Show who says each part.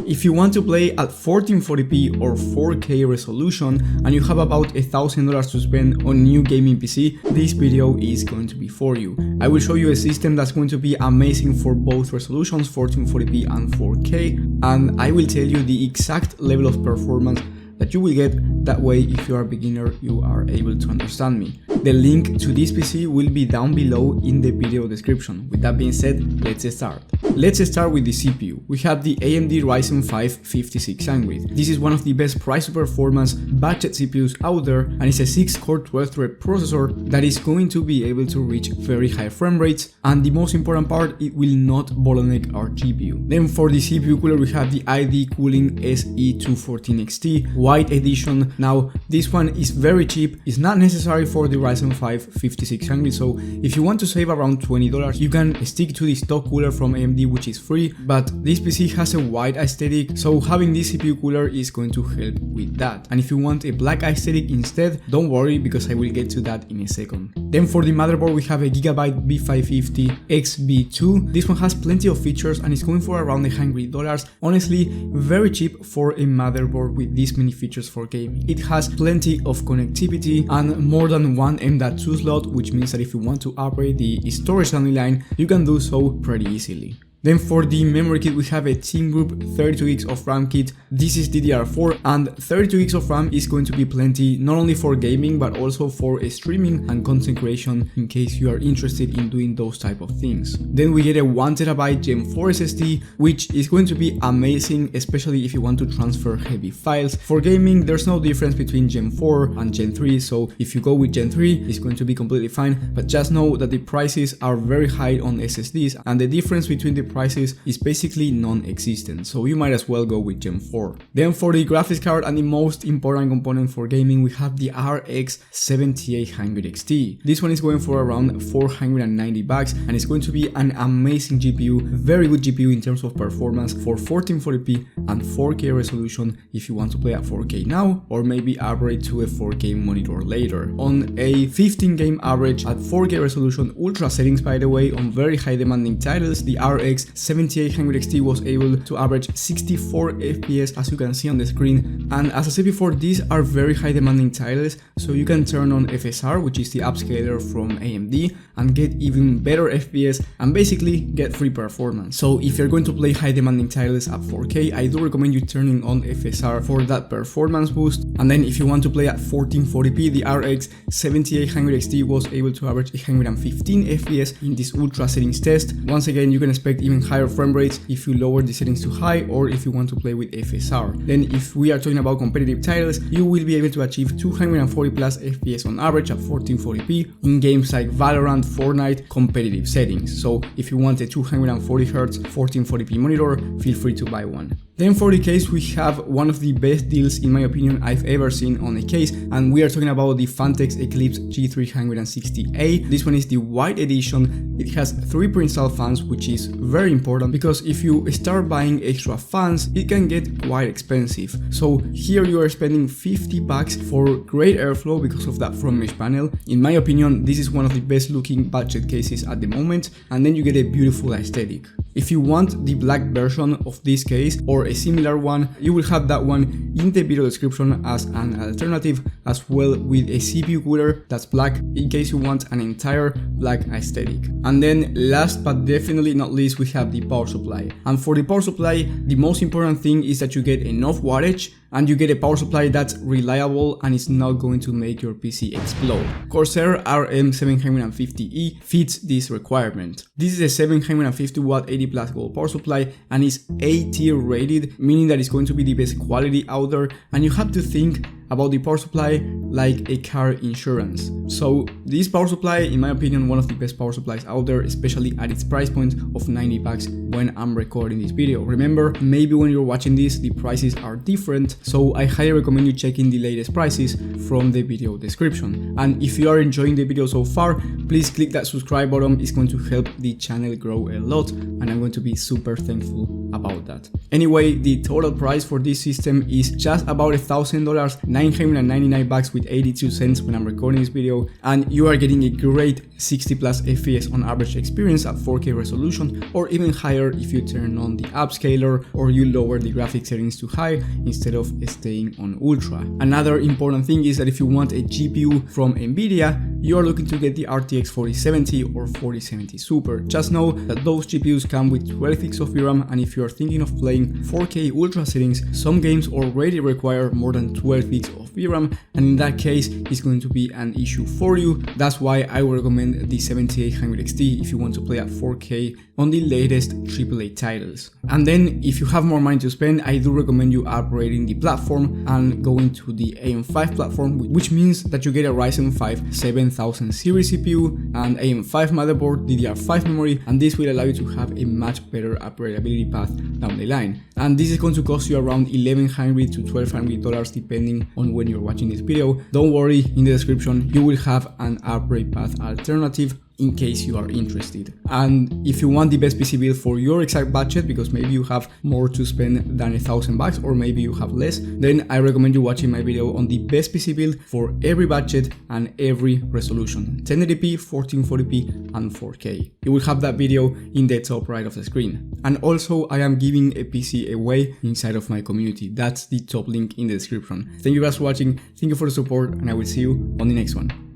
Speaker 1: if you want to play at 1440p or 4K resolution and you have about $1,000 to spend on new gaming PC, this video is going to be for you. I will show you a system that's going to be amazing for both resolutions, 1440p and 4K, and I will tell you the exact level of performance that you will get. That way, if you are a beginner, you are able to understand me. The link to this PC will be down below in the video description. With that being said, let's start. Let's start with the CPU. We have the AMD Ryzen 5 5600. This is one of the best price to performance budget CPUs out there, and it's a 6-core 12-thread processor that is going to be able to reach very high frame rates, and the most important part, it will not bottleneck our GPU. Then for the CPU cooler, we have the ID Cooling SE214XT White Edition. Now this one is very cheap, it's not necessary for the Ryzen 5 5600, so if you want to save around $20, you can stick to the stock cooler from AMD, which is free, but this PC has a white aesthetic, so having this CPU cooler is going to help with that. And if you want a black aesthetic instead, don't worry, because I will get to that in a second. Then for the motherboard, we have a Gigabyte B550 XB2. This one has plenty of features and it's going for around $100. Honestly, very cheap for a motherboard with this many features for gaming. It has plenty of connectivity and more than one M.2 slot, which means that if you want to upgrade the storage only line, you can do so pretty easily. Then for the memory kit, we have a Team Group 32GB of RAM kit. This is DDR4, and 32GB of RAM is going to be plenty, not only for gaming but also for streaming and content creation, in case you are interested in doing those type of things. Then we get a 1TB Gen 4 SSD, which is going to be amazing, especially if you want to transfer heavy files. For gaming, there's no difference between Gen 4 and Gen 3, so if you go with Gen 3, it's going to be completely fine, but just know that the prices are very high on SSDs, and the difference between the prices is basically non-existent, so you might as well go with Gen 4. Then for the graphics card and the most important component for gaming, we have the RX 7800 XT. This one is going for around $490 and it's going to be an amazing GPU, very good GPU in terms of performance for 1440p and 4K resolution if you want to play at 4K now, or maybe upgrade to a 4K monitor later. On a 15 game average at 4K resolution, ultra settings by the way, on very high demanding titles, the RX 7800 XT was able to average 64 FPS, as you can see on the screen. And as I said before, these are very high demanding titles, so you can turn on FSR, which is the upscaler from AMD, and get even better FPS and basically get free performance. So if you're going to play high demanding titles at 4K, I do recommend you turning on FSR for that performance boost. And then if you want to play at 1440p, the RX 7800 XT was able to average 115 FPS in this ultra settings test. Once again, you can expect even higher frame rates if you lower the settings to high or if you want to play with FSR. Then if we are talking about competitive titles, you will be able to achieve 240 plus FPS on average at 1440p in games like Valorant, Fortnite, competitive settings. So if you want a 240Hz 1440p monitor, feel free to buy one. Then for the case, we have one of the best deals in my opinion I've ever seen on a case, and we are talking about the Fantex Eclipse G360A. This one is the white edition. It has 3 pre-installed fans, which is very important because if you start buying extra fans, it can get quite expensive. So here you are spending $50 for great airflow because of that front mesh panel. In my opinion, this is one of the best looking budget cases at the moment, and then you get a beautiful aesthetic. If you want the black version of this case or a similar one, you will have that one in the video description as an alternative, as well with a CPU cooler that's black in case you want an entire black aesthetic. And then last but definitely not least, we have the power supply. And for the power supply, the most important thing is that you get enough wattage and you get a power supply that's reliable and is not going to make your PC explode. Corsair RM750E fits this requirement. This is a 750 watt 80 plus volt power supply and is A tier rated, meaning that it's going to be the best quality out there, and you have to think about the power supply like a car insurance. So this power supply, in my opinion, one of the best power supplies out there, especially at its price point of $90 when I'm recording this video. Remember, maybe when you're watching this, the prices are different, so I highly recommend you checking the latest prices from the video description. And if you are enjoying the video so far, please click that subscribe button. It's going to help the channel grow a lot, and I'm going to be super thankful about that. Anyway, the total price for this system is just about $1,000, $999 with 82 cents when I'm recording this video, and you are getting a great 60 plus FPS on average experience at 4K resolution, or even higher if you turn on the upscaler or you lower the graphics settings to high instead of staying on ultra. Another important thing is that if you want a GPU from Nvidia, you are looking to get the RTX 4070 or 4070 Super. Just know that those GPUs come with 12 gigs of VRAM, and if you are thinking of playing 4K ultra settings, some games already require more than 12 gigs of VRAM, and in that case it's going to be an issue for you. That's why I would recommend the 7800 XT if you want to play at 4K on the latest AAA titles. And then if you have more money to spend, I do recommend you upgrading the platform and going to the AM5 platform, which means that you get a Ryzen 5 7000 series CPU and AM5 motherboard, DDR5 memory, and this will allow you to have a much better upgradability path down the line. And this is going to cost you around $1,100 to $1,200 depending on when you're watching this video. Don't worry, in the description you will have an upgrade path alternative in case you are interested. And if you want the best PC build for your exact budget, because maybe you have more to spend than $1,000 or maybe you have less, then I recommend you watching my video on the best PC build for every budget and every resolution, 1080p, 1440p and 4K. You will have that video in the top right of the screen. And also I am giving a PC away inside of my community. That's the top link in the description. Thank you guys for watching, thank you for the support, and I will see you on the next one.